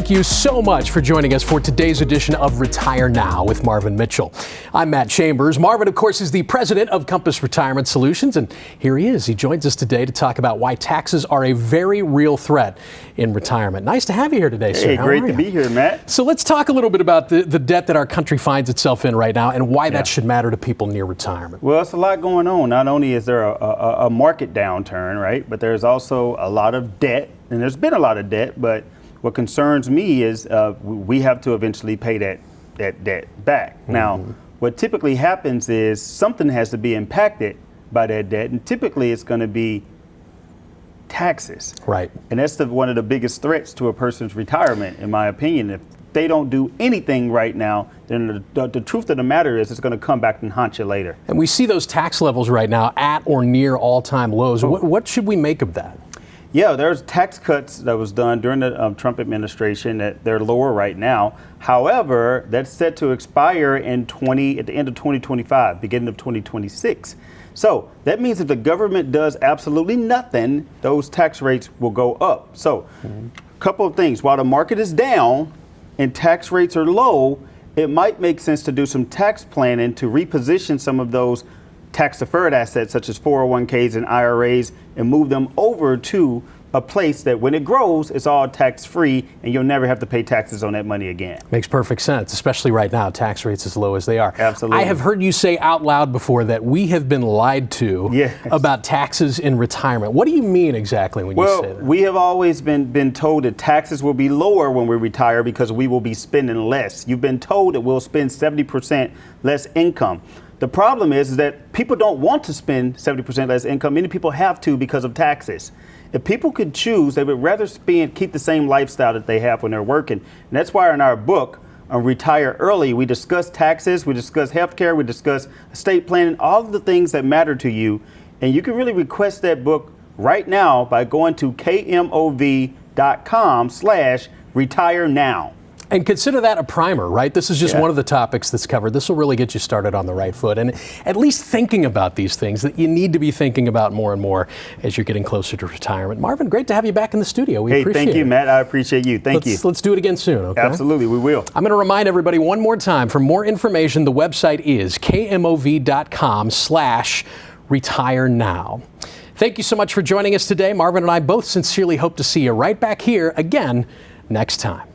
Thank you so much for joining us for today's edition of Retire Now with Marvin Mitchell. I'm Matt Chambers. Marvin, of course, is the president of Compass Retirement Solutions, and here he is. He joins us today to talk about why taxes are a very real threat in retirement. Nice to have you here today, sir. Hey, great to be here, Matt. So let's talk a little bit about the debt that our country finds itself in right now and why that should matter to people near retirement. Well, it's a lot going on. Not only is there a market downturn, right, but there's also a lot of debt, and there's been a lot of debt, but what concerns me is we have to eventually pay that debt back. Mm-hmm. Now, what typically happens is something has to be impacted by that debt, and typically it's going to be taxes. Right. And that's one of the biggest threats to a person's retirement, in my opinion. If they don't do anything right now, then the truth of the matter is it's going to come back and haunt you later. And we see those tax levels right now at or near all-time lows. What should we make of that? Yeah, there's tax cuts that was done during the Trump administration that they're lower right now. However, that's set to expire at the end of 2025, beginning of 2026. So that means if the government does absolutely nothing, those tax rates will go up. So a couple of things. While the market is down and tax rates are low, it might make sense to do some tax planning to reposition some of those tax-deferred assets such as 401ks and IRAs and move them over to a place that when it grows, it's all tax-free and you'll never have to pay taxes on that money again. Makes perfect sense, especially right now, tax rates as low as they are. Absolutely. I have heard you say out loud before that we have been lied to about taxes in retirement. What do you mean exactly when you say that? We have always been told that taxes will be lower when we retire because we will be spending less. You've been told that we'll spend 70% less income. The problem is that people don't want to spend 70% less income. Many people have to because of taxes. If people could choose, they would rather keep the same lifestyle that they have when they're working. And that's why in our book, Retire Early, we discuss taxes, we discuss healthcare, we discuss estate planning, all of the things that matter to you. And you can really request that book right now by going to KMOV.com/retire now. And consider that a primer, right? This is just one of the topics that's covered. This will really get you started on the right foot and at least thinking about these things that you need to be thinking about more and more as you're getting closer to retirement. Marvin, great to have you back in the studio. We appreciate it. Thank you, Matt. I appreciate you. Thank you. Let's do it again soon, okay? Absolutely, we will. I'm going to remind everybody one more time, for more information, the website is KMOV.com/retire now. Thank you so much for joining us today. Marvin and I both sincerely hope to see you right back here again next time.